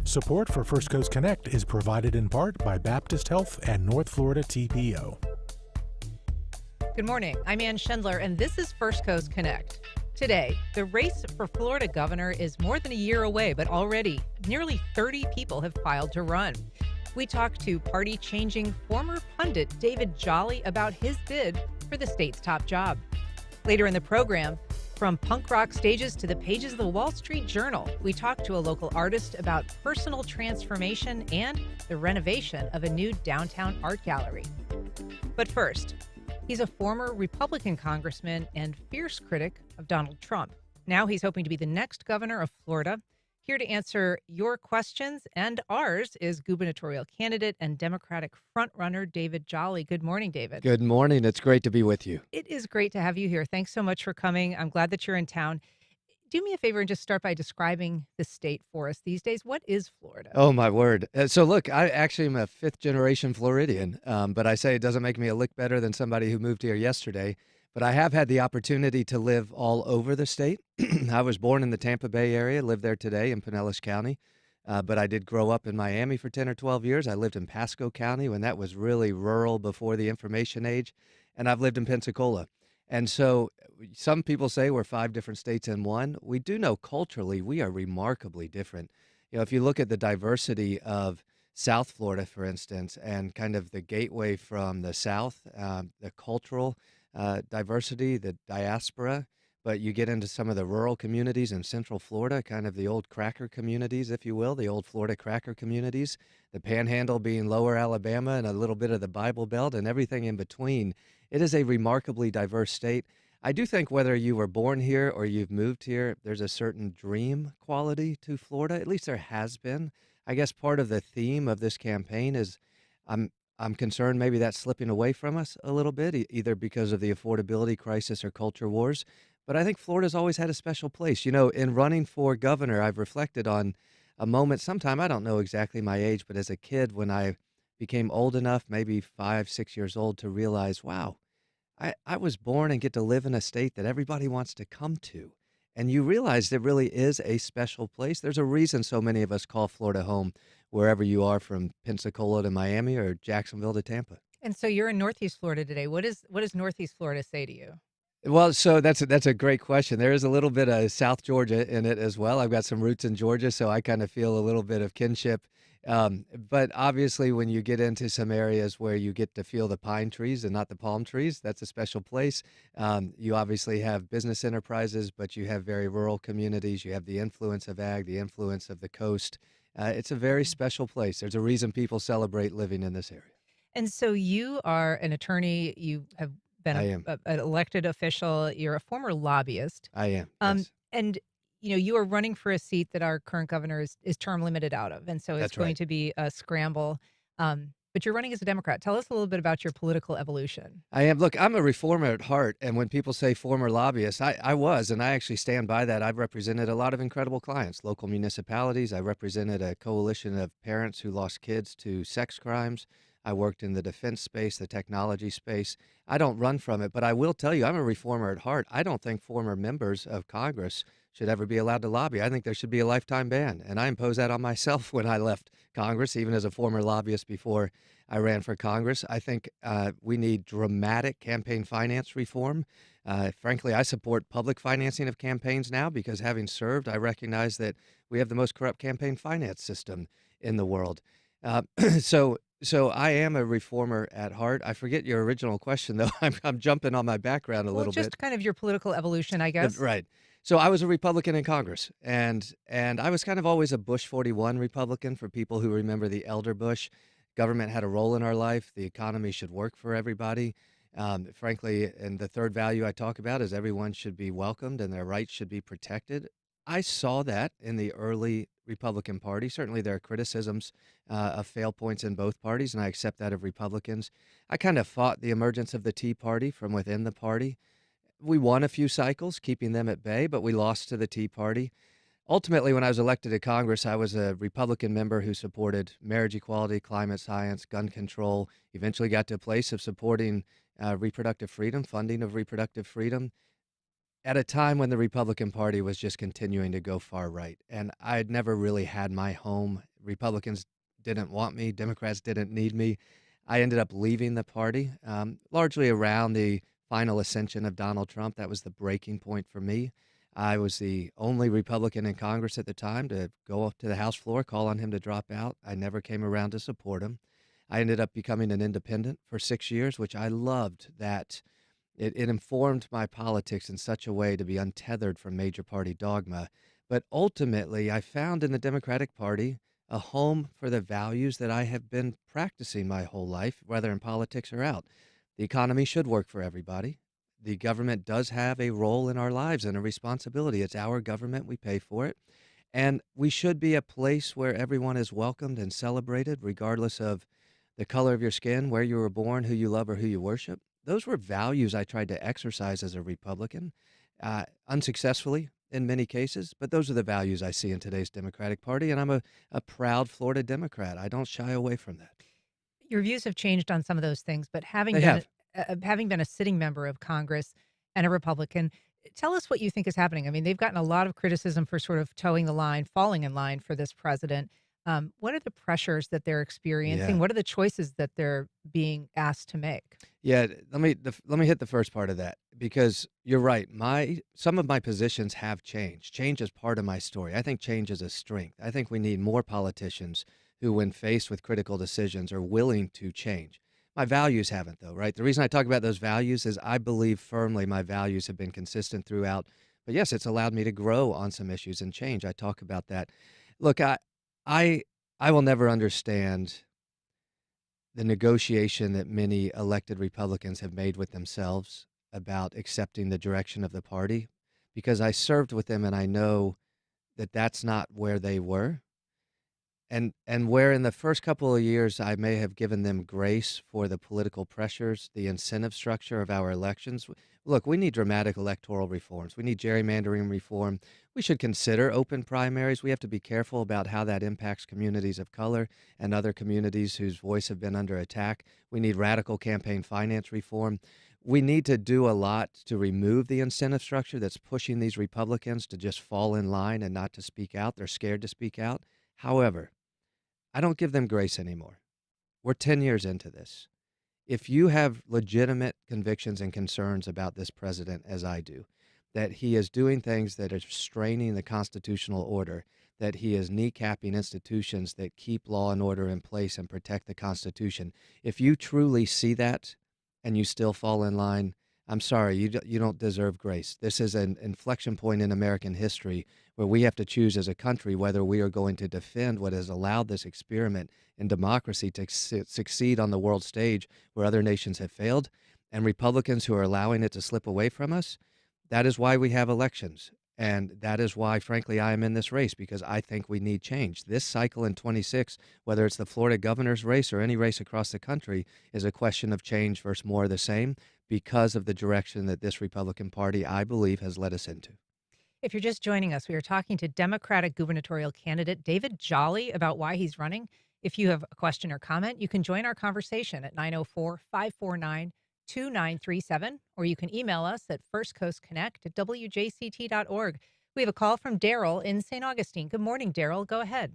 Support for First Coast Connect is provided in part by Baptist Health and North Florida TPO. Good morning. I'm Ann Schindler, and this is First Coast Connect. Today, the race for Florida governor is more than a year away, but already nearly 30 people have filed to run. We talked to party-changing former pundit David Jolly about his bid for the state's top job. Later in the program, from punk rock stages to the pages of the Wall Street Journal, we talked to a local artist about personal transformation and the renovation of a new downtown art gallery. But first, he's a former Republican congressman and fierce critic of Donald Trump. Now he's hoping to be the next governor of Florida. Here to answer your questions and ours is gubernatorial candidate and Democratic frontrunner David Jolly. Good morning, David. Good morning. It's great to be with you. It is great to have you here. Thanks so much for coming. I'm glad that you're in town. Do me a favor and just start by describing the state for us these days. What is Florida? Oh, my word. So look, I actually am a fifth-generation Floridian, but I say it doesn't make me a lick better than somebody who moved here yesterday. But I have had the opportunity to live all over the state. I was born in the Tampa Bay area, live there today in Pinellas County. But I did grow up in Miami for 10 or 12 years. I lived in Pasco County when that was really rural before the information age. And I've lived in Pensacola. And so some people say we're 5 different states in one. We do know culturally we are remarkably different. You know, if you look at the diversity of South Florida, for instance, and kind of the gateway from the South, the cultural diversity, the diaspora, but you get into some of the rural communities in Central Florida, kind of the old cracker communities, if you will, the old Florida cracker communities, the Panhandle being lower Alabama and a little bit of the Bible Belt and everything in between. It is a remarkably diverse state. I do think whether you were born here or you've moved here, there's a certain dream quality to Florida. At least there has been. I guess part of the theme of this campaign is I'm concerned maybe that's slipping away from us a little bit, either because of the affordability crisis or culture wars. But I think Florida's always had a special place. You know, in running for governor, I've reflected on a moment sometime, I don't know exactly my age, but as a kid, when I became old enough, maybe 5, 6 years old, to realize, wow, I was born and get to live in a state that everybody wants to come to. And you realize it really is a special place. There's a reason so many of us call Florida home, wherever you are, from Pensacola to Miami or Jacksonville to Tampa. And so you're in Northeast Florida today. What does Northeast Florida say to you? Well, so that's a great question. There is a little bit of South Georgia in it as well. I've got some roots in Georgia, so I kind of feel a little bit of kinship. But obviously, when you get into some areas where you get to feel the pine trees and not the palm trees, that's a special place. You obviously have business enterprises, but you have very rural communities. You have the influence of ag, the influence of the coast. It's a very special place. There's a reason people celebrate living in this area. And so you are an attorney. You have been an elected official. You're a former lobbyist. I am. Yes. And you are running for a seat that our current governor is term limited out of. And so it's That's going right. to be a scramble. But you're running as a Democrat. Tell us a little bit about your political evolution. I am. Look, I'm a reformer at heart. And when people say former lobbyist, I was, and I actually stand by that. I've represented a lot of incredible clients, local municipalities. I represented a coalition of parents who lost kids to sex crimes. I worked in the defense space, the technology space. I don't run from it, but I will tell you, I'm a reformer at heart. I don't think former members of Congress should ever be allowed to lobby. I think there should be a lifetime ban, and I imposed that on myself when I left Congress, even as a former lobbyist before I ran for Congress. I think we need dramatic campaign finance reform. Frankly, I support public financing of campaigns now because, having served, I recognize that we have the most corrupt campaign finance system in the world. So I am a reformer at heart. I forget your original question, though. I'm jumping on my background a little bit. Just kind of your political evolution, I guess. Right. So I was a Republican in Congress, and I was kind of always a Bush 41 Republican. For people who remember the elder Bush, government had a role in our life. The economy should work for everybody. Frankly, and the third value I talk about is everyone should be welcomed and their rights should be protected. I saw that in the early Republican Party. Certainly there are criticisms of fail points in both parties, and I accept that of Republicans. I kind of fought the emergence of the Tea Party from within the party. We won a few cycles, keeping them at bay, but we lost to the Tea Party. Ultimately, when I was elected to Congress, I was a Republican member who supported marriage equality, climate science, gun control, eventually got to a place of supporting reproductive freedom, funding of reproductive freedom, at a time when the Republican Party was just continuing to go far right. And I'd never really had my home Republicans didn't want me, Democrats didn't need me. I ended up leaving the party, largely around the final ascension of Donald Trump. That was the breaking point for me. I was the only Republican in Congress at the time to go up to the House floor, call on him to drop out. I never came around to support him. I ended up becoming an independent for 6 years, which I loved. That it informed my politics in such a way to be untethered from major party dogma. But ultimately, I found in the Democratic Party a home for the values that I have been practicing my whole life, whether in politics or out. The economy should work for everybody. The government does have a role in our lives and a responsibility. It's our government. We pay for it. And we should be a place where everyone is welcomed and celebrated, regardless of the color of your skin, where you were born, who you love, or who you worship. Those were values I tried to exercise as a Republican, unsuccessfully in many cases, but those are the values I see in today's Democratic Party, and I'm a proud Florida Democrat. I don't shy away from that. Your views have changed on some of those things, but They have. having been a sitting member of Congress and a Republican, tell us what you think is happening. I mean, they've gotten a lot of criticism for sort of towing the line, falling in line for this president. What are the pressures that they're experiencing? Yeah. What are the choices that they're being asked to make? Yeah, let me hit the first part of that, because you're right. Some of my positions have changed. Change is part of my story. I think change is a strength. I think we need more politicians who, when faced with critical decisions, are willing to change. My values haven't, though, right? The reason I talk about those values is I believe firmly my values have been consistent throughout. But yes, it's allowed me to grow on some issues and change. I talk about that. Look, I will never understand the negotiation that many elected Republicans have made with themselves about accepting the direction of the party, because I served with them and I know that that's not where they were. And where in the first couple of years I may have given them grace for the political pressures, the incentive structure of our elections. Look, we need dramatic electoral reforms. We need gerrymandering reform. We should consider open primaries. We have to be careful about how that impacts communities of color and other communities whose voice have been under attack. We need radical campaign finance reform. We need to do a lot to remove the incentive structure that's pushing these Republicans to just fall in line and not to speak out. They're scared to speak out. However, I don't give them grace anymore. We're 10 years into this. If you have legitimate convictions and concerns about this president, as I do, that he is doing things that are straining the constitutional order, that he is kneecapping institutions that keep law and order in place and protect the Constitution, if you truly see that and you still fall in line, I'm sorry, you don't deserve grace. This is an inflection point in American history where we have to choose as a country whether we are going to defend what has allowed this experiment in democracy to succeed on the world stage where other nations have failed, and Republicans who are allowing it to slip away from us. That is why we have elections. And that is why, frankly, I am in this race, because I think we need change. This cycle in 26, whether it's the Florida governor's race or any race across the country, is a question of change versus more of the same, because of the direction that this Republican Party, I believe, has led us into. If you're just joining us, we are talking to Democratic gubernatorial candidate David Jolly about why he's running. If you have a question or comment, you can join our conversation at 904-549-2937, or you can email us at firstcoastconnect@wjct.org. We have a call from Daryl in St. Augustine. Good morning, Daryl. Go ahead.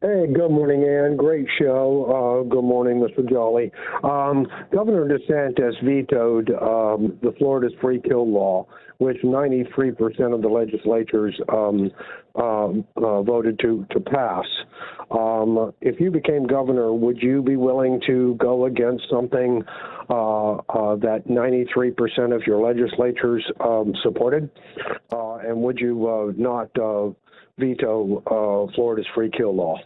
Hey, good morning, Ann. Great show. Good morning, Mr. Jolly. Governor DeSantis vetoed the Florida's free kill law, which 93% of the legislatures voted to pass. If you became governor, would you be willing to go against something that 93% of your legislatures supported? And would you not veto Florida's free kill law?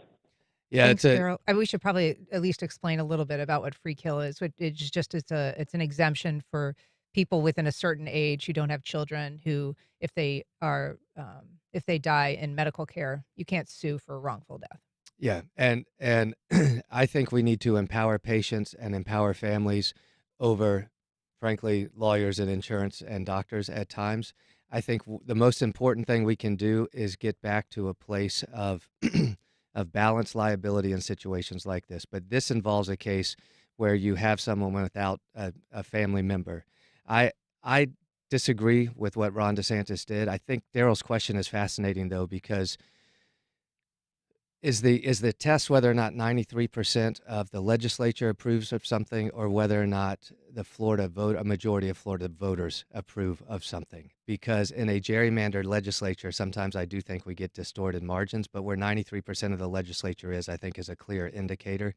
Yeah, Thanks, Daryl. We should probably at least explain a little bit about what free kill is. It's an exemption for people within a certain age who don't have children, who, if they die in medical care, you can't sue for a wrongful death. Yeah, and I think we need to empower patients and empower families over, frankly, lawyers and insurance and doctors at times. I think the most important thing we can do is get back to a place of of balanced liability in situations like this. But this involves a case where you have someone without a family member. I disagree with what Ron DeSantis did. I think Daryl's question is fascinating, though, because Is the test whether or not 93% of the legislature approves of something, or whether or not a majority of Florida voters approve of something? Because in a gerrymandered legislature, sometimes I do think we get distorted margins, but where 93% of the legislature is, I think, is a clear indicator.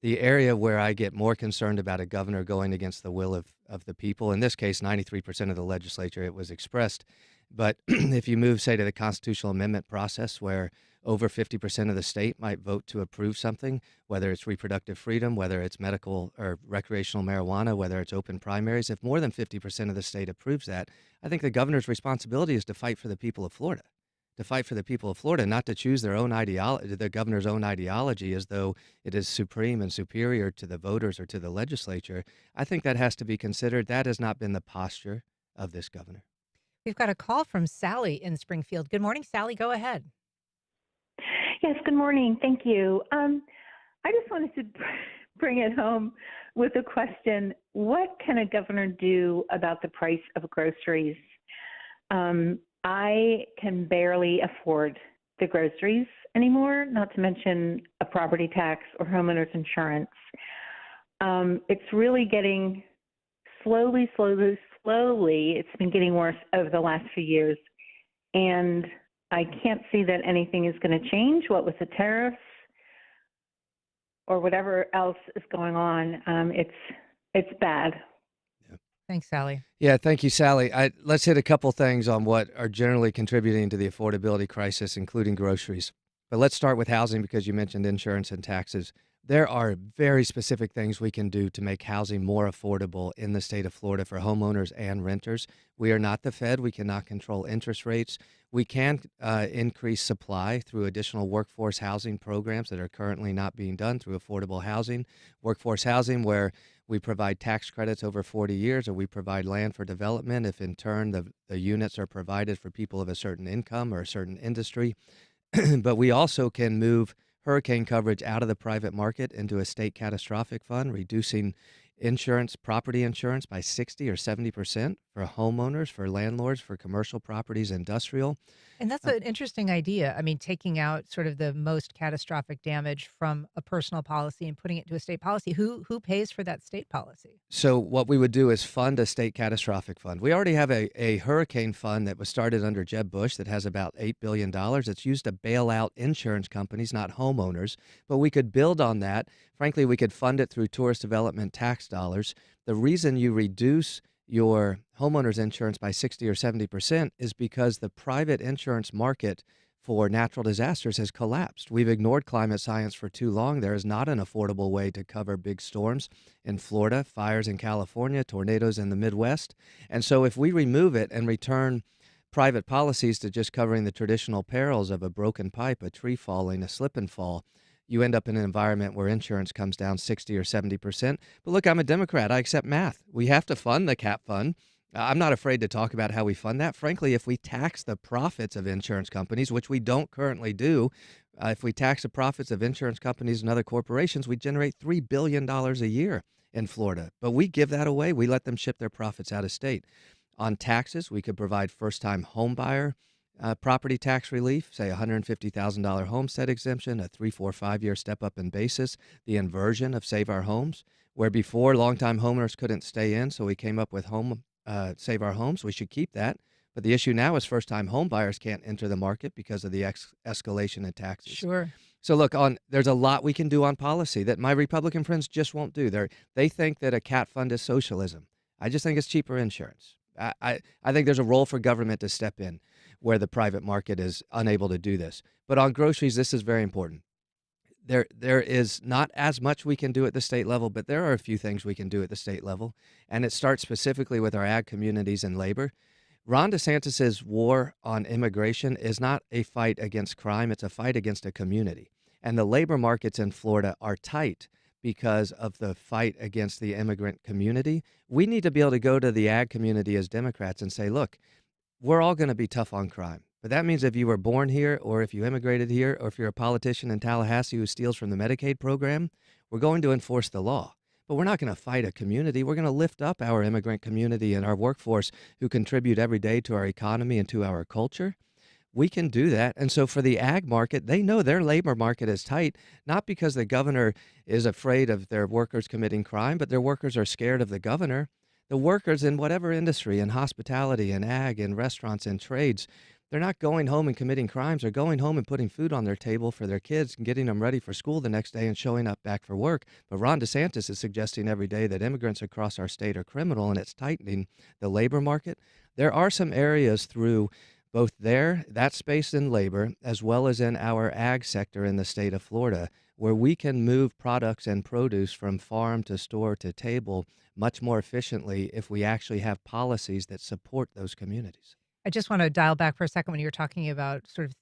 The area where I get more concerned about a governor going against the will of the people, in this case, 93% of the legislature, it was expressed. But if you move, say, to the constitutional amendment process, where over 50% of the state might vote to approve something, whether it's reproductive freedom, whether it's medical or recreational marijuana, whether it's open primaries, if more than 50% of the state approves that, I think the governor's responsibility is to fight for the people of Florida. To fight for the people of Florida, not to choose their own ideology, the governor's own ideology, as though it is supreme and superior to the voters or to the legislature. I think that has to be considered. That has not been the posture of this governor. We've got a call from Sally in Springfield. Good morning, Sally. Go ahead. Yes, good morning. Thank you. I just wanted to bring it home with a question. What can a governor do about the price of groceries? I can barely afford the groceries anymore, not to mention a property tax or homeowner's insurance. It's really getting slowly, it's been getting worse over the last few years. And I can't see that anything is going to change, what with the tariffs or whatever else is going on. It's bad. Thanks, Sally. Yeah, thank you, Sally. Let's hit a couple things on what are generally contributing to the affordability crisis, including groceries. But let's start with housing, because you mentioned insurance and taxes. There are very specific things we can do to make housing more affordable in the state of Florida for homeowners and renters. We are not the Fed. We cannot control interest rates. We can increase supply through additional workforce housing programs that are currently not being done through affordable housing. Workforce housing, where we provide tax credits over 40 years, or we provide land for development if in turn the units are provided for people of a certain income or a certain industry. But we also can move hurricane coverage out of the private market into a state catastrophic fund, reducing property insurance by 60 or 70% for homeowners, for landlords, for commercial properties, industrial. And that's an interesting idea. I mean, taking out sort of the most catastrophic damage from a personal policy and putting it into a state policy. Who pays for that state policy? So what we would do is fund a state catastrophic fund. We already have a hurricane fund that was started under Jeb Bush that has about $8 billion. It's used to bail out insurance companies, not homeowners. But we could build on that. Frankly, we could fund it through tourist development tax dollars. The reason you reduce your homeowner's insurance by 60 or 70% is because the private insurance market for natural disasters has collapsed. We've ignored climate science for too long. There is not an affordable way to cover big storms in Florida, fires in California, tornadoes in the Midwest. And so if we remove it and return private policies to just covering the traditional perils of a broken pipe, a tree falling, a slip and fall, you end up in an environment where insurance comes down 60 or 70%. But look, I'm a Democrat. I accept math. We have to fund the CAP fund. I'm not afraid to talk about how we fund that. Frankly, if we tax the profits of insurance companies, which we don't currently do, if we tax the profits of insurance companies and other corporations, we generate $3 billion a year in Florida. But we give that away. We let them ship their profits out of state. On taxes, we could provide first-time home buyer property tax relief, say $150,000 homestead exemption, a 3, 4, 5-year step up in basis, the inversion of Save Our Homes, where before longtime homeowners couldn't stay in, so we came up with Save Our Homes. We should keep that. But the issue now is first-time home buyers can't enter the market because of the escalation in taxes. Sure. So look, there's a lot we can do on policy that my Republican friends just won't do. They think that a CAT fund is socialism. I just think it's cheaper insurance. I think there's a role for government to step in where the private market is unable to do this. But on groceries, this is very important. There is not as much we can do at the state level, but there are a few things we can do at the state level, and it starts specifically with our ag communities and labor. Ron DeSantis's war on immigration is not a fight against crime, it's a fight against a community. And the labor markets in Florida are tight because of the fight against the immigrant community. We need to be able to go to the ag community as Democrats and say, look, we're all going to be tough on crime. But that means if you were born here, or if you immigrated here, or if you're a politician in Tallahassee who steals from the Medicaid program, we're going to enforce the law. But we're not going to fight a community. We're going to lift up our immigrant community and our workforce who contribute every day to our economy and to our culture. we can do that. And so for the ag market, they know their labor market is tight, not because the governor is afraid of their workers committing crime, but their workers are scared of the governor. The workers in whatever industry, in hospitality, in ag, in restaurants, in trades, they're not going home and committing crimes. They're going home and putting food on their table for their kids and getting them ready for school the next day and showing up back for work. But Ron DeSantis is suggesting every day that immigrants across our state are criminal, and it's tightening the labor market. There are some areas through both that space in labor, as well as in our ag sector in the state of Florida, where we can move products and produce from farm to store to table much more efficiently if we actually have policies that support those communities. I just want to dial back for a second when you were talking about sort of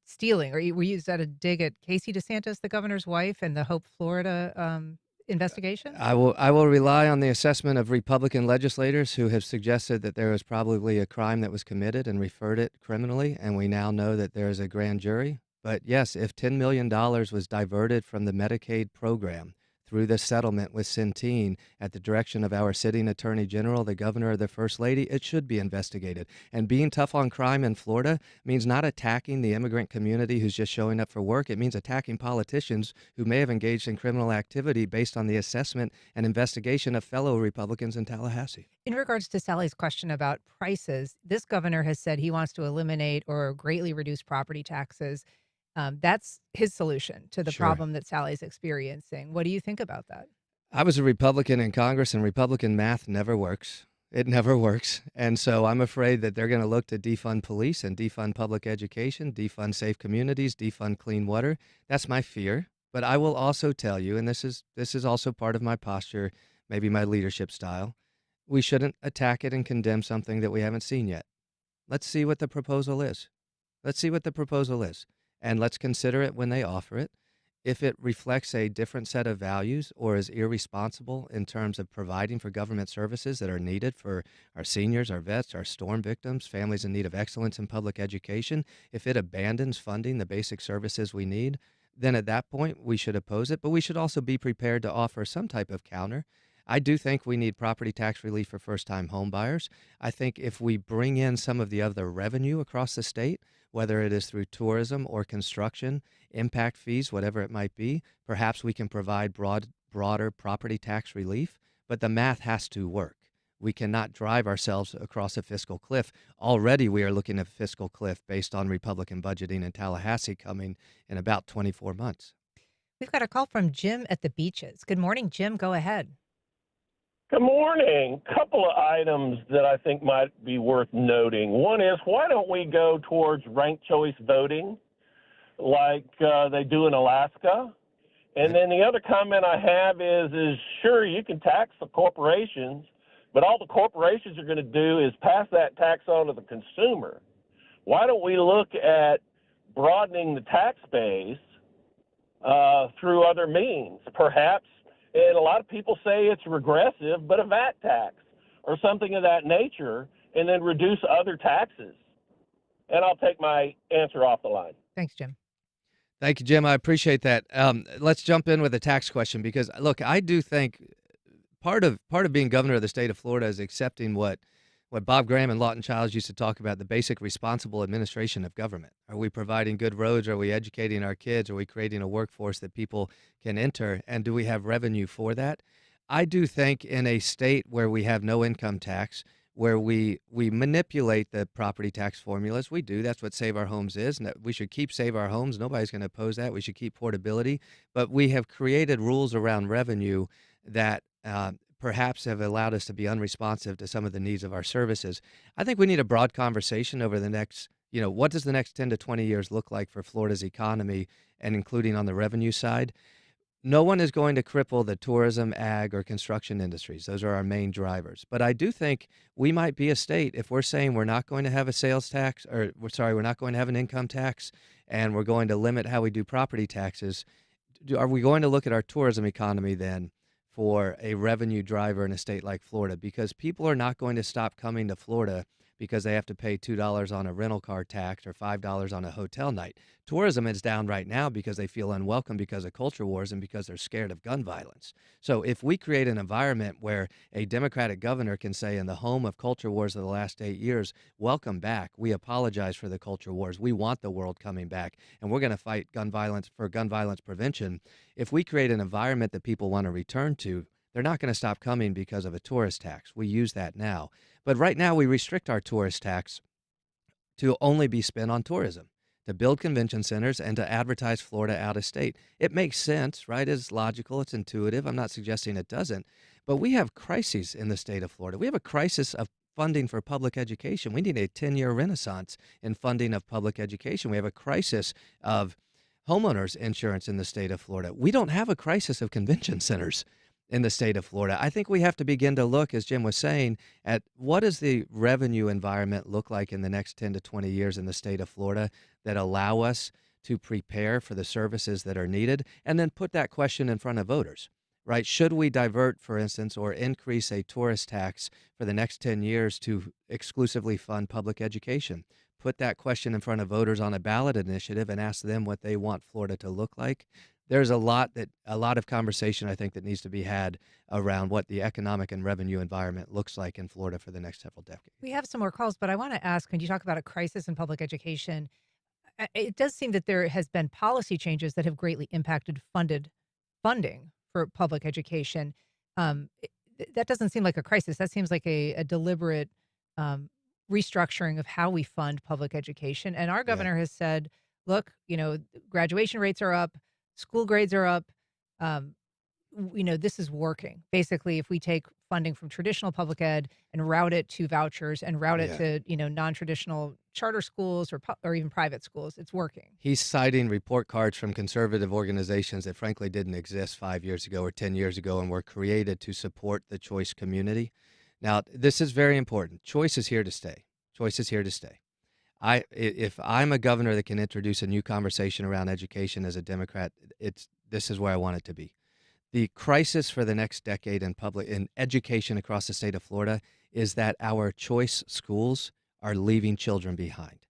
stealing, or were you at a dig at Casey DeSantis, the governor's wife, and the Hope Florida investigation? I will rely on the assessment of Republican legislators who have suggested that there was probably a crime that was committed and referred it criminally, and we now know that there is a grand jury. But yes, if $10 million was diverted from the Medicaid program through the settlement with Centene at the direction of our sitting attorney general, the governor, or the first lady, it should be investigated. And being tough on crime in Florida means not attacking the immigrant community who's just showing up for work. It means attacking politicians who may have engaged in criminal activity based on the assessment and investigation of fellow Republicans in Tallahassee. In regards to Sally's question about prices, this governor has said he wants to eliminate or greatly reduce property taxes. That's his solution to the Sure. problem that Sally's experiencing. What do you think about that? I was a Republican in Congress, and Republican math never works. It never works. And so I'm afraid that they're going to look to defund police and defund public education, defund safe communities, defund clean water. That's my fear. But I will also tell you, and this is also part of my posture, maybe my leadership style, we shouldn't attack it and condemn something that we haven't seen yet. Let's see what the proposal is. Let's see what the proposal is. And let's consider it when they offer it. If it reflects a different set of values or is irresponsible in terms of providing for government services that are needed for our seniors, our vets, our storm victims, families in need of excellence in public education, if it abandons funding the basic services we need, then at that point we should oppose it. But we should also be prepared to offer some type of counter. I do think we need property tax relief for first-time home buyers. I think if we bring in some of the other revenue across the state, whether it is through tourism or construction, impact fees, whatever it might be, perhaps we can provide broader property tax relief, but the math has to work. We cannot drive ourselves across a fiscal cliff. Already we are looking at a fiscal cliff based on Republican budgeting in Tallahassee coming in about 24 months. We've got a call from Jim at the Beaches. Good morning, Jim. Go ahead. Good morning. Couple of items that I think might be worth noting. One is, why don't we go towards ranked choice voting like they do in Alaska? And then the other comment I have is sure, you can tax the corporations, but all the corporations are going to do is pass that tax on to the consumer. Why don't we look at broadening the tax base through other means, perhaps? And a lot of people say it's regressive, but a VAT tax or something of that nature, and then reduce other taxes. And I'll take my answer off the line. Thanks, Jim. Thank you, Jim. I appreciate that. Let's jump in with a tax question because, look, I do think part of being governor of the state of Florida is accepting what Bob Graham and Lawton Childs used to talk about, the basic responsible administration of government. Are we providing good roads? Are we educating our kids? Are we creating a workforce that people can enter? And do we have revenue for that? I do think in a state where we have no income tax, where we manipulate the property tax formulas, we do. That's what Save Our Homes is. And we should keep Save Our Homes. Nobody's going to oppose that. We should keep portability. But we have created rules around revenue that perhaps have allowed us to be unresponsive to some of the needs of our services. I think we need a broad conversation over the next, what does the next 10 to 20 years look like for Florida's economy, and including on the revenue side? No one is going to cripple the tourism, ag, or construction industries. Those are our main drivers. But I do think we might be a state, if we're saying we're not going to have a sales tax, we're not going to have an income tax, and we're going to limit how we do property taxes, are we going to look at our tourism economy then for a revenue driver in a state like Florida? Because people are not going to stop coming to Florida because they have to pay $2 on a rental car tax or $5 on a hotel night. Tourism is down right now because they feel unwelcome because of culture wars and because they're scared of gun violence. So if we create an environment where a Democratic governor can say, in the home of culture wars of the last 8 years, welcome back. We apologize for the culture wars. We want the world coming back, and we're going to fight gun violence for gun violence prevention. If we create an environment that people want to return to, they're not going to stop coming because of a tourist tax. We use that now. But right now, we restrict our tourist tax to only be spent on tourism, to build convention centers and to advertise Florida out of state. It makes sense, right? It's logical. It's intuitive. I'm not suggesting it doesn't. But we have crises in the state of Florida. We have a crisis of funding for public education. We need a 10-year renaissance in funding of public education. We have a crisis of homeowners insurance in the state of Florida. We don't have a crisis of convention centers in the state of Florida. I think we have to begin to look, as Jim was saying, at what does the revenue environment look like in the next 10 to 20 years in the state of Florida that allow us to prepare for the services that are needed, and then put that question in front of voters, right? Should we divert, for instance, or increase a tourist tax for the next 10 years to exclusively fund public education? Put that question in front of voters on a ballot initiative and ask them what they want Florida to look like. There's a lot of conversation, I think, that needs to be had around what the economic and revenue environment looks like in Florida for the next several decades. We have some more calls, but I want to ask, when you talk about a crisis in public education, it does seem that there has been policy changes that have greatly impacted funding for public education. That doesn't seem like a crisis. That seems like a deliberate restructuring of how we fund public education. And our governor has said, look, graduation rates are up, school grades are up. This is working. Basically, if we take funding from traditional public ed and route it to vouchers and route it to, non-traditional charter schools or even private schools, it's working. He's citing report cards from conservative organizations that frankly didn't exist 5 years ago or 10 years ago and were created to support the choice community. Now, this is very important. Choice is here to stay. Choice is here to stay. If I'm a governor that can introduce a new conversation around education as a Democrat, this is where I want it to be. The crisis for the next decade in education across the state of Florida is that our choice schools are leaving children behind.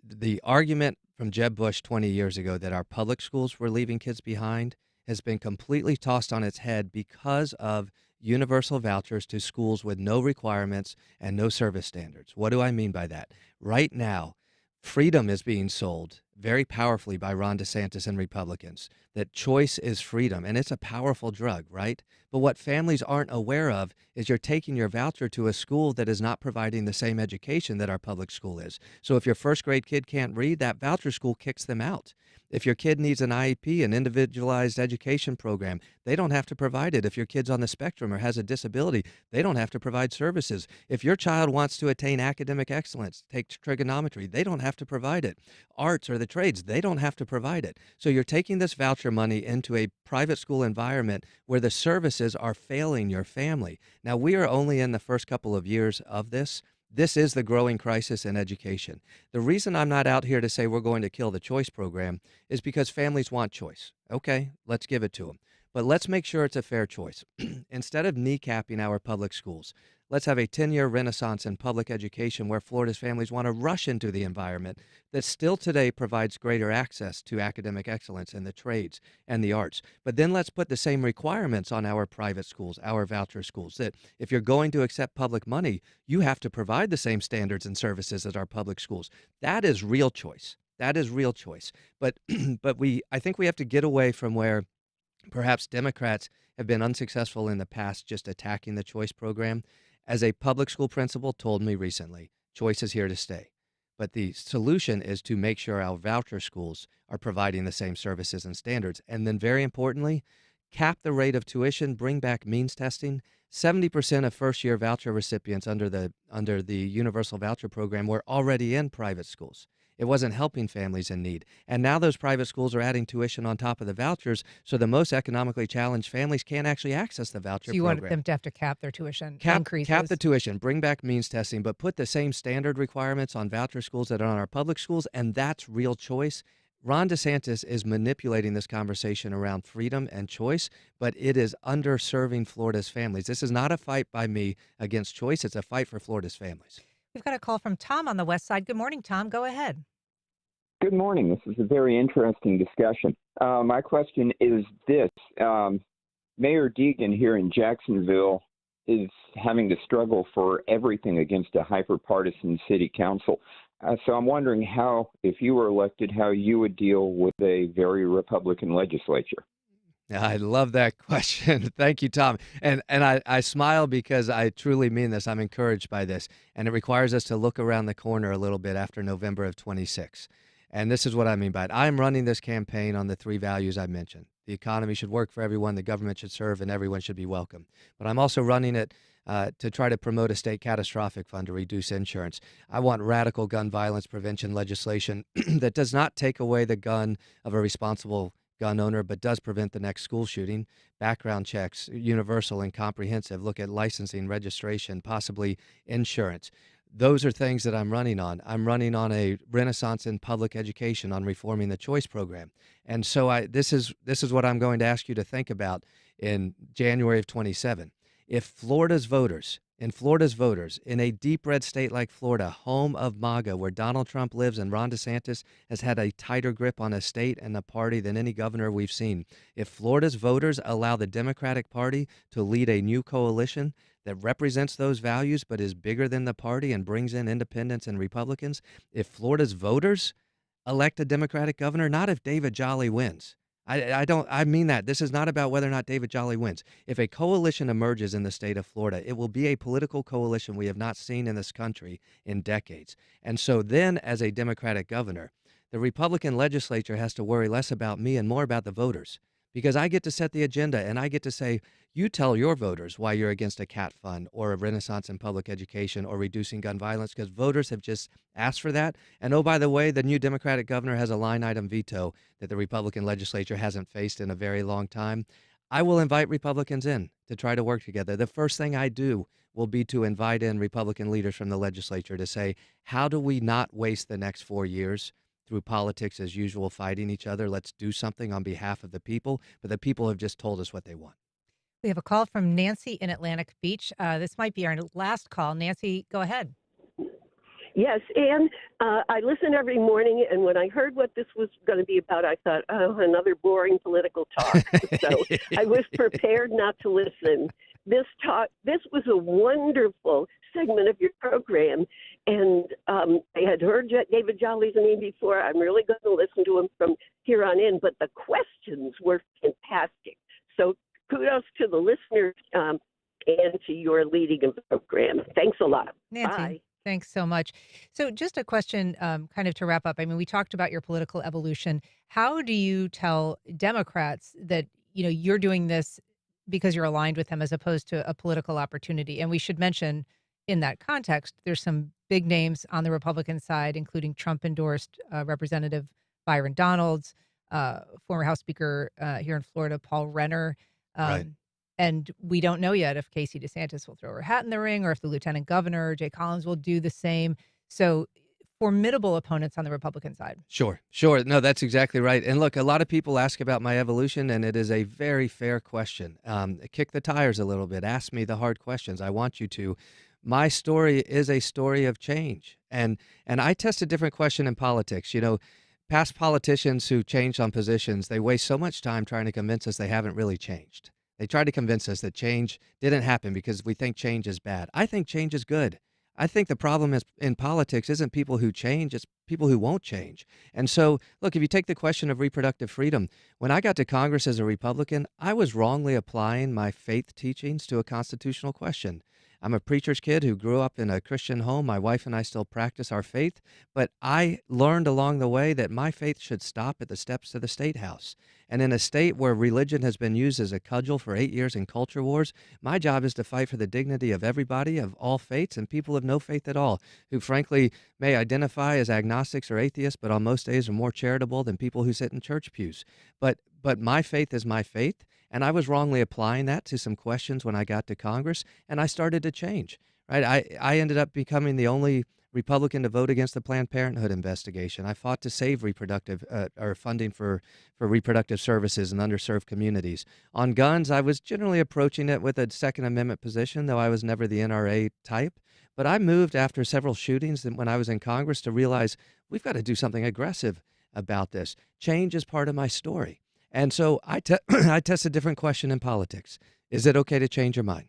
The argument from Jeb Bush 20 years ago that our public schools were leaving kids behind has been completely tossed on its head because of universal vouchers to schools with no requirements and no service standards. What do I mean by that? Right now, freedom is being sold very powerfully by Ron DeSantis and Republicans, that choice is freedom, and it's a powerful drug, right? But what families aren't aware of is you're taking your voucher to a school that is not providing the same education that our public school is. So if your first grade kid can't read, that voucher school kicks them out. If your kid needs an IEP, an individualized education program, they don't have to provide it. If your kid's on the spectrum or has a disability, they don't have to provide services. If your child wants to attain academic excellence, take trigonometry, they don't have to provide it. Arts or the trades, they don't have to provide it. So you're taking this voucher money into a private school environment where the services are failing your family. Now, we are only in the first couple of years of this. This is the growing crisis in education. The reason I'm not out here to say we're going to kill the choice program is because families want choice. Okay, let's give it to them. But let's make sure it's a fair choice. Instead of kneecapping our public schools, let's have a 10-year renaissance in public education where Florida's families want to rush into the environment that still today provides greater access to academic excellence in the trades and the arts. But then let's put the same requirements on our private schools, our voucher schools, that if you're going to accept public money, you have to provide the same standards and services as our public schools. That is real choice. That is real choice. But I think we have to get away from where perhaps Democrats have been unsuccessful in the past just attacking the choice program. As a public school principal told me recently, choice is here to stay. But the solution is to make sure our voucher schools are providing the same services and standards. And then very importantly, cap the rate of tuition, bring back means testing. 70% of first-year voucher recipients under the Universal Voucher Program were already in private schools. It wasn't helping families in need. And now those private schools are adding tuition on top of the vouchers, so the most economically challenged families can't actually access the voucher program. So you want them to have to cap their tuition increases? Cap the tuition, bring back means testing, but put the same standard requirements on voucher schools that are on our public schools, and that's real choice. Ron DeSantis is manipulating this conversation around freedom and choice, but it is underserving Florida's families. This is not a fight by me against choice. It's a fight for Florida's families. We've got a call from Tom on the west side. Good morning, Tom. Go ahead. Good morning. This is a very interesting discussion. My question is this. Mayor Deegan here in Jacksonville is having to struggle for everything against a hyper-partisan city council. So I'm wondering how, if you were elected, how you would deal with a very Republican legislature. I love that question. Thank you, Tom. And I smile because I truly mean this. I'm encouraged by this. And it requires us to look around the corner a little bit after November of 26. And this is what I mean by it. I'm running this campaign on the three values I mentioned. The economy should work for everyone, the government should serve, and everyone should be welcome. But I'm also running it to try to promote a state catastrophic fund to reduce insurance. I want radical gun violence prevention legislation that does not take away the gun of a responsible gun owner, but does prevent the next school shooting. Background checks, universal and comprehensive, look at licensing, registration, possibly insurance. Those are things that I'm running on. I'm running on a renaissance in public education, on reforming the choice program. And so this is what I'm going to ask you to think about in January of 27. If Florida's voters, in a deep red state like Florida, home of MAGA, where Donald Trump lives and Ron DeSantis has had a tighter grip on a state and the party than any governor we've seen, if Florida's voters allow the Democratic Party to lead a new coalition that represents those values but is bigger than the party and brings in independents and Republicans, if Florida's voters elect a Democratic governor, not if David Jolly wins. I mean that. This is not about whether or not David Jolly wins. If a coalition emerges in the state of Florida, it will be a political coalition we have not seen in this country in decades. And so then, as a Democratic governor, the Republican legislature has to worry less about me and more about the voters, because I get to set the agenda and I get to say, you tell your voters why you're against a CAT fund or a renaissance in public education or reducing gun violence, because voters have just asked for that. And oh, by the way, the new Democratic governor has a line item veto that the Republican legislature hasn't faced in a very long time. I will invite Republicans in to try to work together. The first thing I do will be to invite in Republican leaders from the legislature to say, how do we not waste the next 4 years through politics as usual, fighting each other? Let's do something on behalf of the people. But the people have just told us what they want. We have a call from Nancy in Atlantic Beach. This might be our last call. Nancy, go ahead. Yes, and I listen every morning, and when I heard what this was going to be about, I thought, oh, another boring political talk. So I was prepared not to listen. This was a wonderful segment of your program, and I had heard David Jolly's name before. I'm really going to listen to him from here on in, but the questions were fantastic. So kudos to the listeners and to your leading of the program. Thanks a lot. Nancy, bye. Thanks so much. So just a question kind of to wrap up. I mean, we talked about your political evolution. How do you tell Democrats that, you're doing this because you're aligned with them as opposed to a political opportunity? And we should mention in that context, there's some big names on the Republican side, including Trump-endorsed Representative Byron Donalds, former House Speaker here in Florida, Paul Renner. Right. And we don't know yet if Casey DeSantis will throw her hat in the ring or if the Lieutenant Governor, Jay Collins, will do the same. So formidable opponents on the Republican side. Sure. No, that's exactly right. And look, a lot of people ask about my evolution, and it is a very fair question. Kick the tires a little bit. Ask me the hard questions. I want you to. My story is a story of change. And I test a different question in politics. Past politicians who changed on positions, they waste so much time trying to convince us they haven't really changed. They try to convince us that change didn't happen because we think change is bad. I think change is good. I think the problem is in politics isn't people who change, it's people who won't change. And so, look, if you take the question of reproductive freedom, when I got to Congress as a Republican, I was wrongly applying my faith teachings to a constitutional question. I'm a preacher's kid who grew up in a Christian home. My wife and I still practice our faith, but I learned along the way that my faith should stop at the steps to the state house. And in a state where religion has been used as a cudgel for 8 years in culture wars, my job is to fight for the dignity of everybody, of all faiths, and people of no faith at all, who frankly may identify as agnostics or atheists, but on most days are more charitable than people who sit in church pews. But my faith is my faith. And I was wrongly applying that to some questions when I got to Congress, and I started to change. Right? I ended up becoming the only Republican to vote against the Planned Parenthood investigation. I fought to save reproductive or funding for reproductive services in underserved communities. On guns, I was generally approaching it with a Second Amendment position, though I was never the NRA type. But I moved after several shootings when I was in Congress to realize we've got to do something aggressive about this. Change is part of my story. And so I test a different question in politics. Is it okay to change your mind?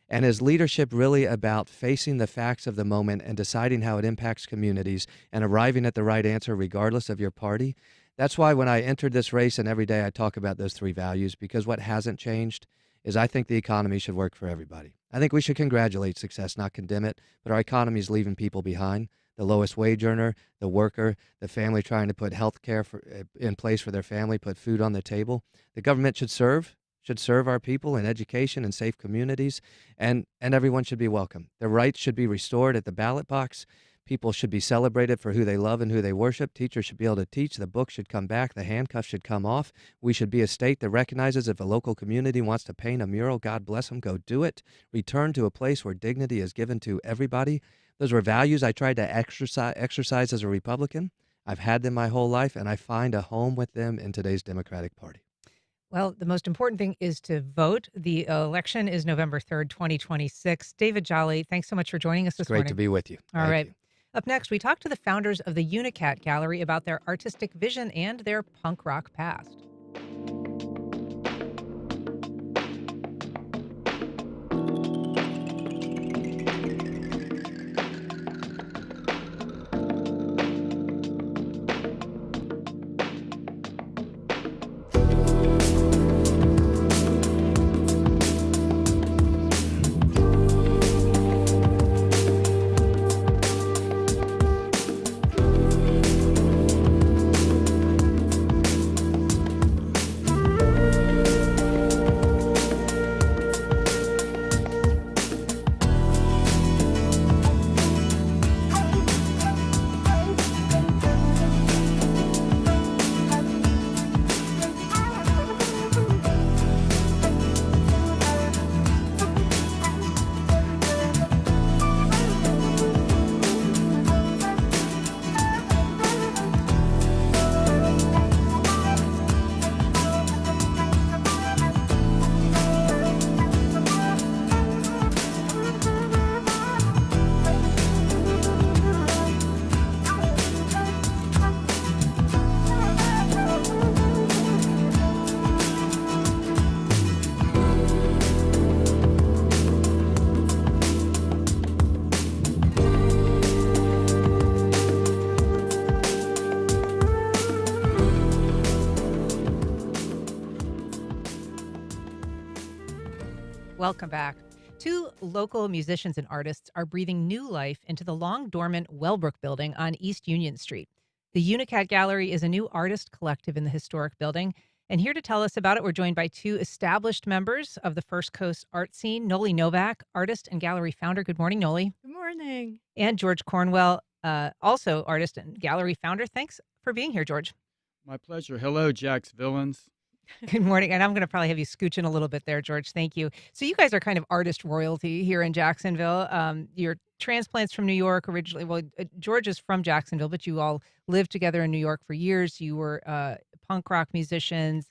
And is leadership really about facing the facts of the moment and deciding how it impacts communities and arriving at the right answer regardless of your party? That's why when I entered this race and every day I talk about those three values, because what hasn't changed is I think the economy should work for everybody. I think we should congratulate success, not condemn it, but our economy is leaving people behind. The lowest wage earner, the worker, the family trying to put health care in place for their family, put food on the table. The government should serve our people in education and safe communities, and everyone should be welcome. Their rights should be restored at the ballot box. People should be celebrated for who they love and who they worship. Teachers should be able to teach. The book should come back. The handcuffs should come off. We should be a state that recognizes if a local community wants to paint a mural, God bless them, go do it. Return to a place where dignity is given to everybody. Those were values I tried to exercise as a Republican. I've had them my whole life, and I find a home with them in today's Democratic Party. Well, the most important thing is to vote. The election is November 3rd, 2026. David Jolly, thanks so much for joining us this morning. Great to be with you. All Thank right. you. Up next, we talk to the founders of the Unicat Gallery about their artistic vision and their punk rock past. Welcome back. Two local musicians and artists are breathing new life into the long-dormant Wellbrook Building on East Union Street. The Unicat Gallery is a new artist collective in the historic building. And here to tell us about it, we're joined by two established members of the First Coast art scene, Noli Novak, artist and gallery founder. Good morning, Noli. Good morning. And George Cornwell, also artist and gallery founder. Thanks for being here, George. My pleasure. Hello, Jack's Villains. Good morning. And I'm going to probably have you scooch in a little bit there, George. Thank you. So you guys are kind of artist royalty here in Jacksonville. You're transplants from New York originally. Well, George is from Jacksonville, but you all lived together in New York for years. You were punk rock musicians.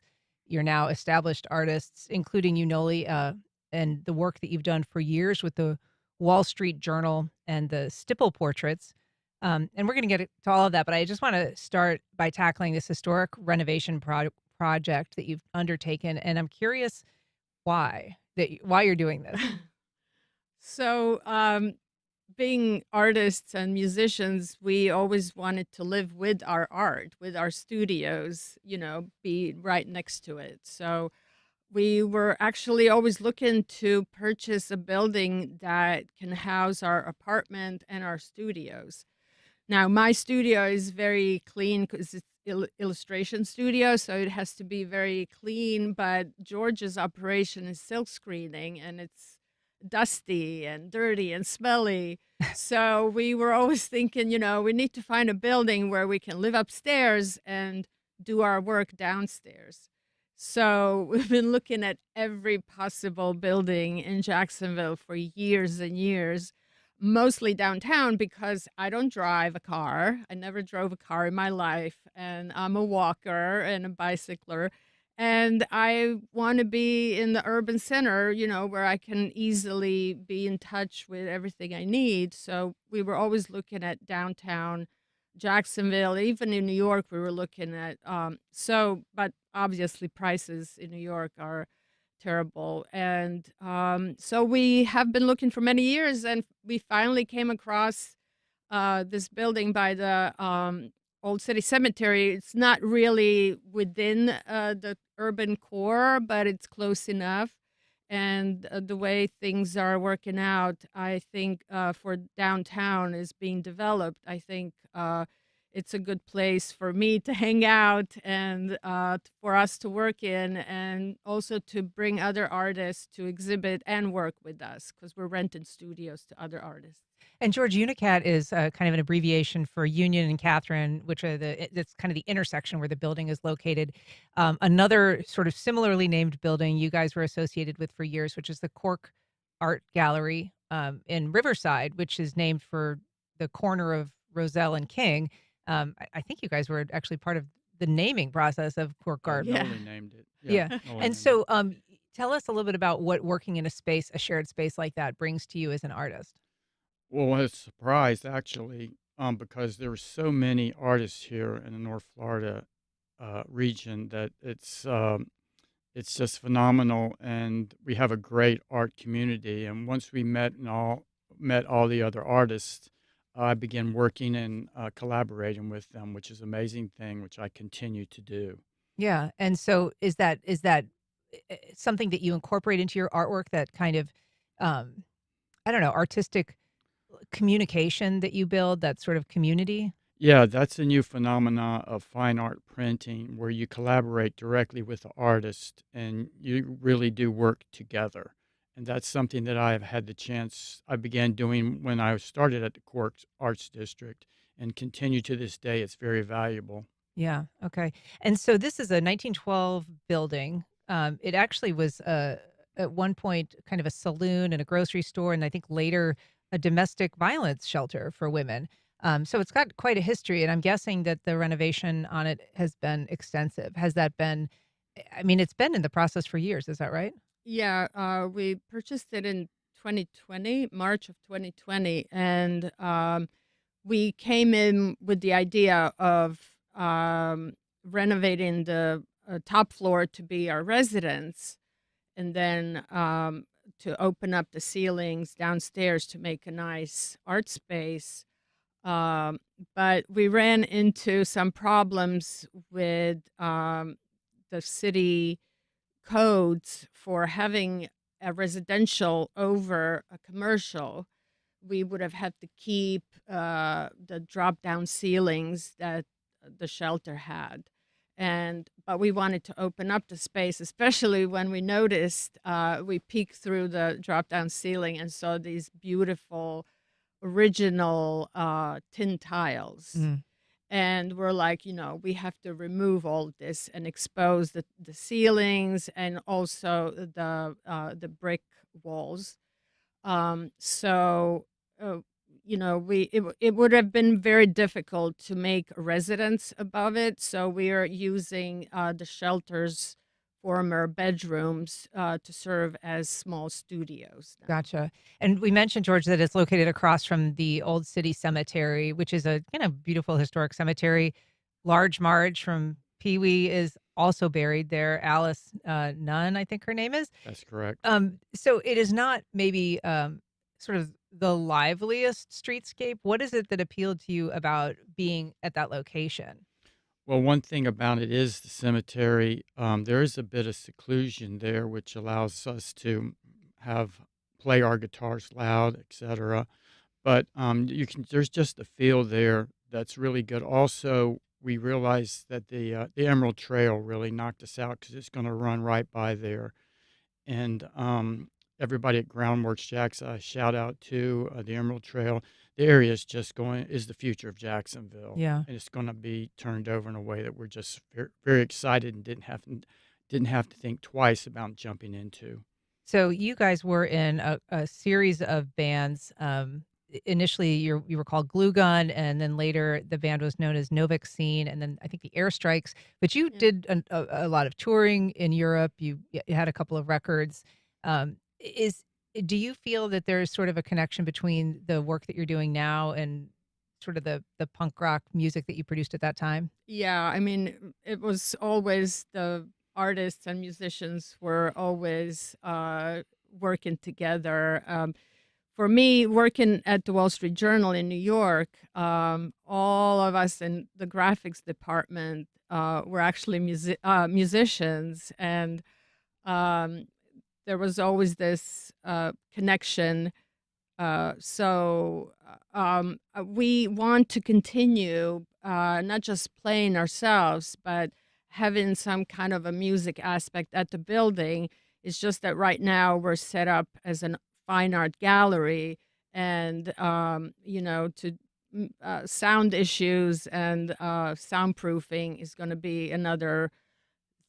You're now established artists, including you, Noli, and the work that you've done for years with the Wall Street Journal and the Stipple portraits. And we're going to get to all of that, but I just want to start by tackling this historic renovation project that you've undertaken, and I'm curious why you're doing this. So, being artists and musicians, we always wanted to live with our art, with our studios, be right next to it. So we were actually always looking to purchase a building that can house our apartment and our studios. Now, my studio is very clean because it's illustration studio, so it has to be very clean, but George's operation is silk screening, and it's dusty and dirty and smelly. So we were always thinking, we need to find a building where we can live upstairs and do our work downstairs. So we've been looking at every possible building in Jacksonville for years and years, mostly downtown because I don't drive a car. I never drove a car in my life, and I'm a walker and a bicycler. And I want to be in the urban center, where I can easily be in touch with everything I need. So we were always looking at downtown Jacksonville. Even in New York, we were looking at, but obviously prices in New York are terrible. And so we have been looking for many years, and we finally came across this building by the Old City Cemetery. It's not really within the urban core, but it's close enough. And the way things are working out, I think for downtown is being developed. I think it's a good place for me to hang out and for us to work in, and also to bring other artists to exhibit and work with us, because we're renting studios to other artists. And George, Unicat is kind of an abbreviation for Union and Catherine, which are it's kind of the intersection where the building is located. Another sort of similarly named building you guys were associated with for years, which is the CoRK Art Gallery in Riverside, which is named for the corner of Roselle and King. I think you guys were actually part of the naming process of CoRK Art. Yeah. Noli named it. Yeah. Noli And named so it. tell us a little bit about what working in a shared space like that brings to you as an artist. Well, I was surprised actually, because there were so many artists here in the North Florida region that it's just phenomenal, and we have a great art community. And once we met all the other artists, I began working and collaborating with them, which is an amazing thing, which I continue to do. Yeah. And so is that something that you incorporate into your artwork, that kind of I don't know, artistic communication that you build, that sort of community? Yeah, that's a new phenomena of fine art printing where you collaborate directly with the artist and you really do work together. And that's something that I began doing when I started at the CoRK Arts District and continue to this day. It's very valuable. Yeah. Okay. And so this is a 1912 building. It actually was at one point kind of a saloon and a grocery store, and I think later a domestic violence shelter for women. So it's got quite a history, and I'm guessing that the renovation on it has been extensive. Has that been? I mean, it's been in the process for years. Is that right? Yeah, we purchased it in 2020, March of 2020, and we came in with the idea of renovating the top floor to be our residence, and then to open up the ceilings downstairs to make a nice art space. But we ran into some problems with the city codes for having a residential over a commercial. We would have had to keep the drop-down ceilings that the shelter had. But we wanted to open up the space, especially when we noticed we peeked through the drop-down ceiling and saw these beautiful original tin tiles. Mm. And we're like, we have to remove all this and expose the ceilings and also the brick walls. It would have been very difficult to make a residence above it. So we are using the shelter's former bedrooms to serve as small studios now. Gotcha. And we mentioned, George, that it's located across from the Old City Cemetery, which is a kind of beautiful historic cemetery. Large Marge from Pee Wee is also buried there. Alice Nunn, I think her name is. That's correct. So it is not maybe sort of the liveliest streetscape. What is it that appealed to you about being at that location? Well, one thing about it is the cemetery. There is a bit of seclusion there, which allows us to play our guitars loud, etc. But there's just a feel there that's really good. Also, we realized that the Emerald Trail really knocked us out because it's going to run right by there. And everybody at Groundworks Jackson, shout out to the Emerald Trail. The area is is the future of Jacksonville. Yeah. And it's going to be turned over in a way that we're just very, very excited and didn't have to think twice about jumping into. So you guys were in a series of bands. initially you were called GlueGun, and then later the band was known as NovakSeen, and then I think the Airstrikes. But you did a lot of touring in Europe. You had a couple of records. Is Do you feel that there's sort of a connection between the work that you're doing now and sort of the punk rock music that you produced at that time? Yeah, I mean, it was always the artists and musicians were always working together. For me, working at the Wall Street Journal in New York, all of us in the graphics department were actually musicians, and there was always this connection. We want to continue not just playing ourselves, but having some kind of a music aspect at the building. It's just that right now we're set up as a fine art gallery, and sound issues and soundproofing is going to be another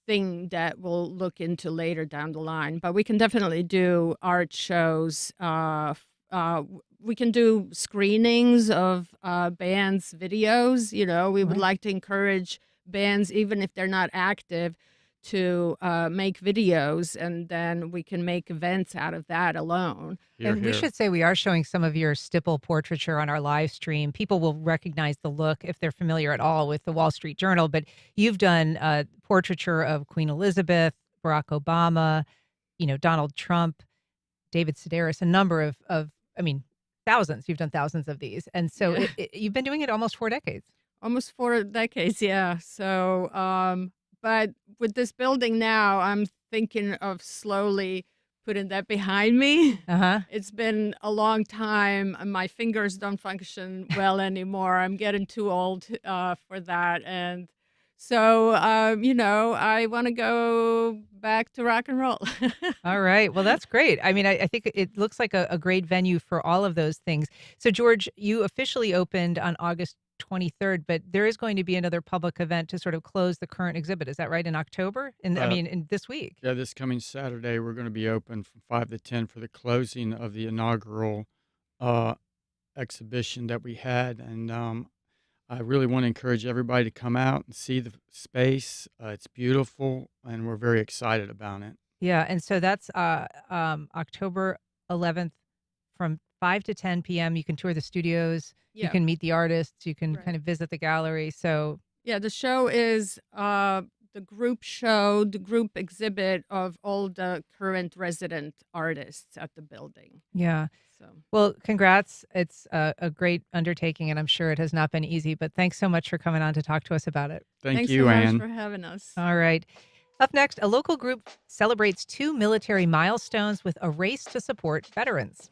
thing that we'll look into later down the line. But we can definitely do art shows. We can do screenings of bands' videos. We would like to encourage bands, even if they're not active, to make videos, and then we can make events out of that alone. And we should say we are showing some of your stipple portraiture on our live stream. People will recognize the look if they're familiar at all with the Wall Street Journal, but you've done portraiture of Queen Elizabeth, Barack Obama, Donald Trump, David Sedaris, a number of thousands. You've done thousands of these. And so you've been doing it almost 4 decades. Almost 4 decades, yeah. So, but with this building now, I'm thinking of slowly putting that behind me. It's been a long time. And my fingers don't function well anymore. I'm getting too old for that. And so, I want to go back to rock and roll. All right. Well, that's great. I mean, I think it looks like a great venue for all of those things. So, George, you officially opened on August 23rd, but there is going to be another public event to sort of close the current exhibit. Is that right? In October? In this week? Yeah, this coming Saturday, we're going to be open from 5 to 10 for the closing of the inaugural exhibition that we had. And I really want to encourage everybody to come out and see the space. It's beautiful, and we're very excited about it. Yeah, and so that's October 11th from 5 to 10 p.m. You can tour the studios. You can meet the artists. You can kind of visit the gallery. So yeah, the show is the group show, the group exhibit of all the current resident artists at the building. Yeah. So well, congrats. It's a great undertaking, and I'm sure it has not been easy. But thanks so much for coming on to talk to us about it. Thanks you, Ann. Thanks so much for having us. All right. Up next, a local group celebrates 2 military milestones with a race to support veterans.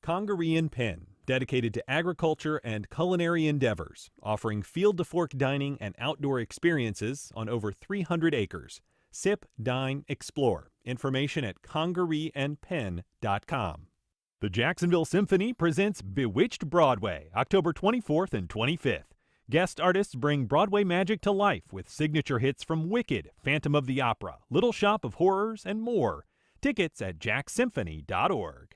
Congress Pen, dedicated to agriculture and culinary endeavors, offering field-to-fork dining and outdoor experiences on over 300 acres. Sip, dine, explore. Information at congressandpen.com. The Jacksonville Symphony presents Bewitched Broadway, October 24th and 25th. Guest artists bring Broadway magic to life with signature hits from Wicked, Phantom of the Opera, Little Shop of Horrors, and more. Tickets at jacksymphony.org.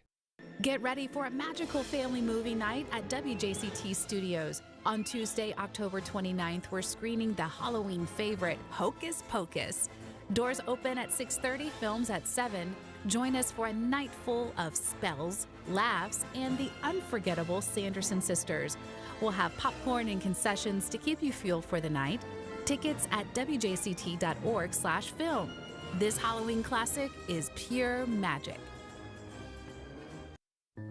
Get ready for a magical family movie night at WJCT Studios. On Tuesday, October 29th, we're screening the Halloween favorite, Hocus Pocus. Doors open at 6:30, films at 7. Join us for a night full of spells, laughs, and the unforgettable Sanderson sisters. We'll have popcorn and concessions to keep you fueled for the night. Tickets at wjct.org/film. This Halloween classic is pure magic.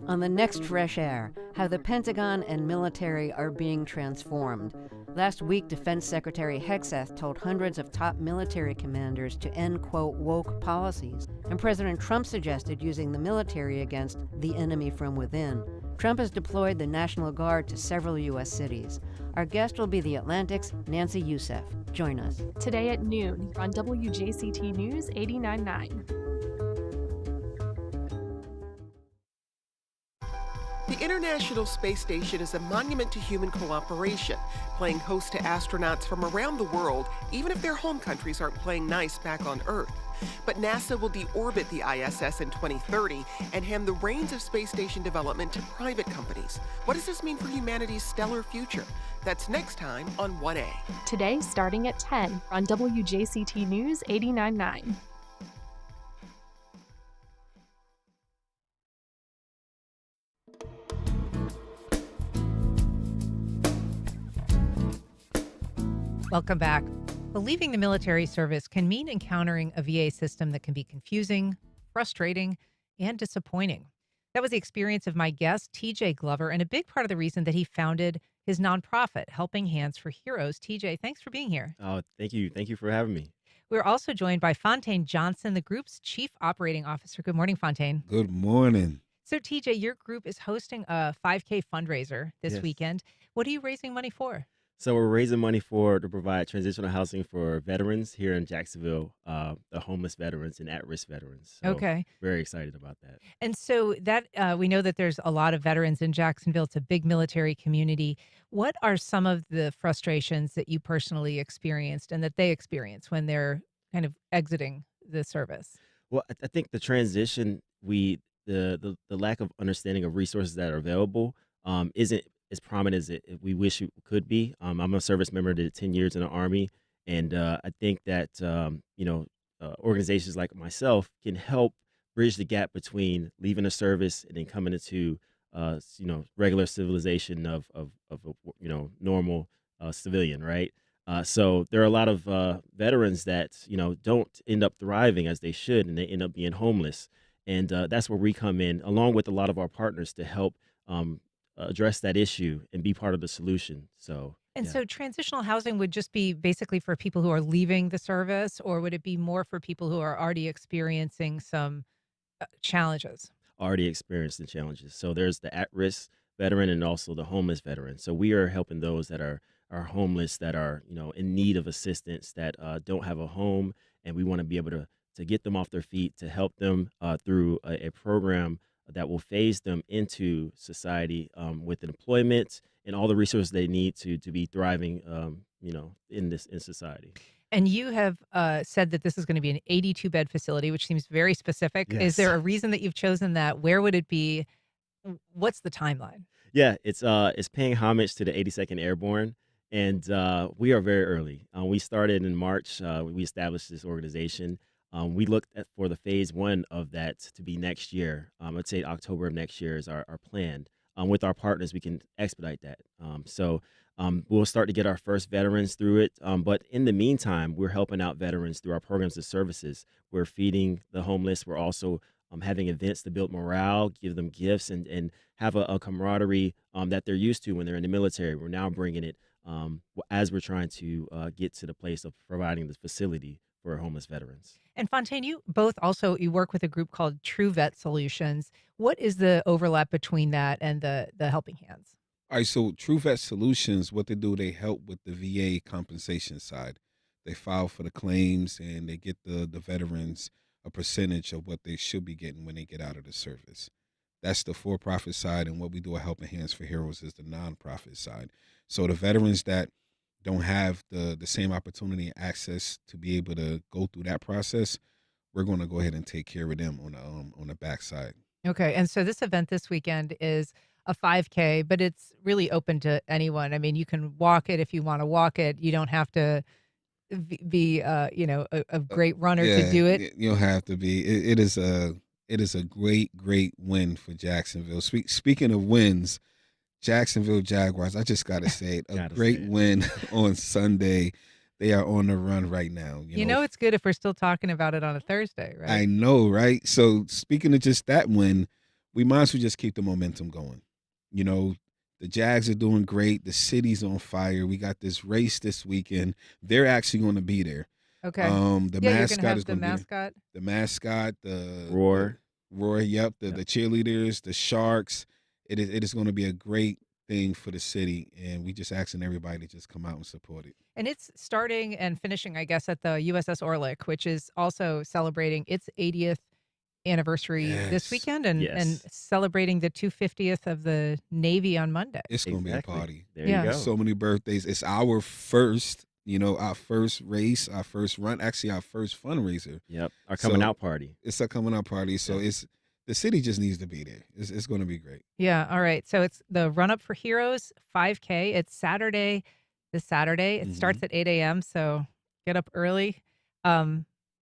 On the next Fresh Air, how the Pentagon and military are being transformed. Last week, Defense Secretary Hegseth told hundreds of top military commanders to end, quote, woke policies. And President Trump suggested using the military against the enemy from within. Trump has deployed the National Guard to several U.S. cities. Our guest will be the Atlantic's Nancy Youssef. Join us. Today at noon on WJCT News 89.9. The International Space Station is a monument to human cooperation, playing host to astronauts from around the world, even if their home countries aren't playing nice back on Earth. But NASA will deorbit the ISS in 2030 and hand the reins of space station development to private companies. What does this mean for humanity's stellar future? That's next time on 1A. Today starting at 10 on WJCT News 89.9. Welcome back. Well, leaving the military service can mean encountering a VA system that can be confusing, frustrating, and disappointing. That was the experience of my guest, TJ Glover, and a big part of the reason that he founded his nonprofit, Helping Hands for Heroes. TJ, thanks for being here. Oh, thank you. Thank you for having me. We're also joined by Fontaine Johnson, the group's chief operating officer. Good morning, Fontaine. Good morning. So, TJ, your group is hosting a 5K fundraiser this Yes. weekend. What are you raising money for? So we're raising money to provide transitional housing for veterans here in Jacksonville, the homeless veterans and at-risk veterans. So Okay. very excited about that. And so that we know that there's a lot of veterans in Jacksonville. It's a big military community. What are some of the frustrations that you personally experienced and that they experience when they're kind of exiting the service? Well, I think the transition, the lack of understanding of resources that are available isn't as prominent as we wish it could be. I'm a service member, did 10 years in the Army, and I think that organizations like myself can help bridge the gap between leaving a service and then coming into regular civilization of normal civilian, right? So there are a lot of veterans that don't end up thriving as they should, and they end up being homeless, and that's where we come in, along with a lot of our partners, to help address that issue and be part of the solution. So, And yeah. so transitional housing would just be basically for people who are leaving the service, or would it be more for people who are already experiencing some challenges? Already experienced the challenges. So there's the at-risk veteran and also the homeless veteran. So we are helping those that are homeless, that are in need of assistance, that don't have a home, and we want to be able to get them off their feet, to help them through a program that will phase them into society with employment and all the resources they need to be thriving, in society. And you have said that this is going to be an 82-bed facility, which seems very specific. Is Yes. there a reason that you've chosen that? Where would it be? What's the timeline? Yeah, it's paying homage to the 82nd Airborne, and we are very early. We started in March. We established this organization. We looked for the phase one of that to be next year. I'd say October of next year is our plan. With our partners, we can expedite that. So we'll start to get our first veterans through it. But in the meantime, we're helping out veterans through our programs and services. We're feeding the homeless. We're also having events to build morale, give them gifts, and have a camaraderie that they're used to when they're in the military. We're now bringing it as we're trying to get to the place of providing the facility for homeless veterans. And Fontaine, you work with a group called True Vet Solutions. What is the overlap between that and the Helping Hands? All right, so True Vet Solutions, what they do, they help with the VA compensation side. They file for the claims and they get the veterans a percentage of what they should be getting when they get out of the service. That's the for-profit side, and what we do at Helping Hands for Heroes is the nonprofit side. So the veterans that don't have the same opportunity and access to be able to go through that process, we're going to go ahead and take care of them on the backside. Okay. And so this event this weekend is a 5K, but it's really open to anyone. I mean, you can walk it if you want to walk it. You don't have to be a great runner to do it. You don't have to be. It is a great win for Jacksonville. Speaking of wins, Jacksonville Jaguars, I just got to say it, a great win on Sunday. They are on the run right now. You know it's good if we're still talking about it on a Thursday, right? I know, right? So speaking of just that win, we might as well just keep the momentum going. You know, the Jags are doing great. The city's on fire. We got this race this weekend. They're actually going to be there. Okay. The mascot is going to be there. The mascot, the Roar. Yep. The cheerleaders, the Sharks. It is going to be a great thing for the city, and we just asking everybody to just come out and support it. And it's starting and finishing, I guess, at the USS Orlick, which is also celebrating its 80th anniversary this weekend and celebrating the 250th of the Navy on Monday. It's going to be a party. There you go. So many birthdays. It's our first, our first race, our first run, actually our first fundraiser. Yep. Our coming out party. It's a coming out party. So the city just needs to be there. It's going to be great. Yeah. All right. So it's the Run Up for Heroes 5K. It's this Saturday. It starts at 8 a.m. So get up early.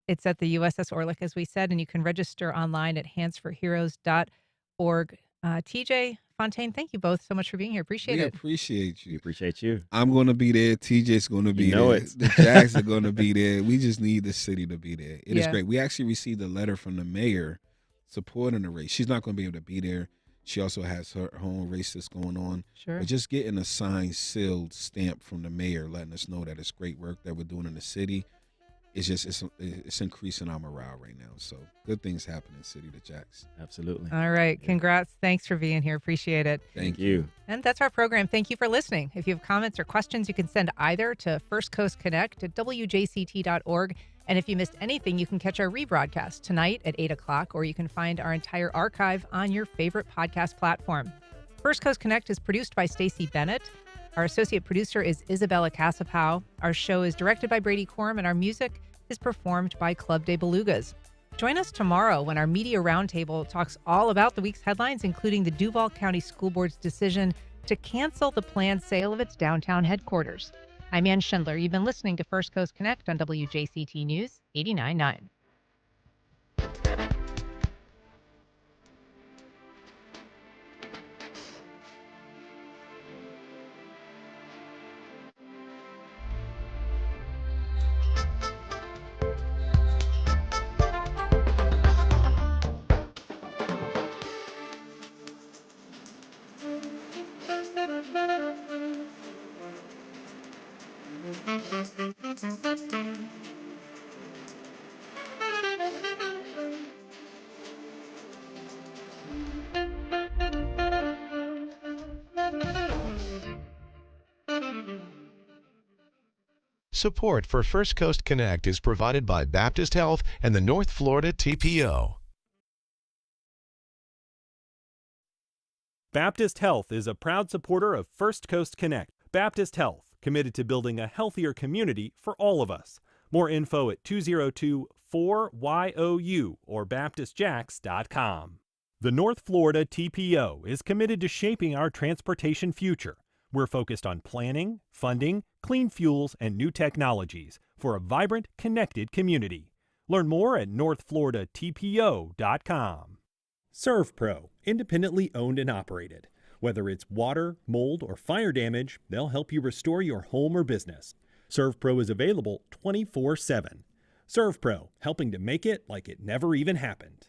It's at the USS Orlick, as we said, and you can register online at handsforheroes.org. TJ, Fontaine, thank you both so much for being here. Appreciate it. We appreciate you. We appreciate you. I'm going to be there. TJ's going to be there. It. The Jags are going to be there. We just need the city to be there. It is great. We actually received a letter from the mayor supporting the race. She's not going to be able to be there. She also has her own race that's going on. Sure. But just getting a signed, sealed stamp from the mayor letting us know that it's great work that we're doing in the city. It's increasing our morale right now. So good things happen in the city of Jacks. Absolutely. All right. Congrats. Thanks for being here. Appreciate it. Thank you. And that's our program. Thank you for listening. If you have comments or questions, you can send either to First Coast Connect at WJCT.org. And if you missed anything, you can catch our rebroadcast tonight at 8 o'clock, or you can find our entire archive on your favorite podcast platform. First Coast Connect is produced by Stacey Bennett. Our associate producer is Isabella Casapow. Our show is directed by Brady Quorum, and our music is performed by Club de Belugas. Join us tomorrow when our Media Roundtable talks all about the week's headlines, including the Duval County School Board's decision to cancel the planned sale of its downtown headquarters. I'm Ann Schindler. You've been listening to First Coast Connect on WJCT News 89.9. Support for First Coast Connect is provided by Baptist Health and the North Florida TPO. Baptist Health is a proud supporter of First Coast Connect. Baptist Health, committed to building a healthier community for all of us. More info at 202-4YOU or baptistjacks.com. The North Florida TPO is committed to shaping our transportation future. We're focused on planning, funding, clean fuels, and new technologies for a vibrant, connected community. Learn more at northfloridatpo.com. ServPro, independently owned and operated. Whether it's water, mold, or fire damage, they'll help you restore your home or business. ServPro is available 24/7. ServPro, helping to make it like it never even happened.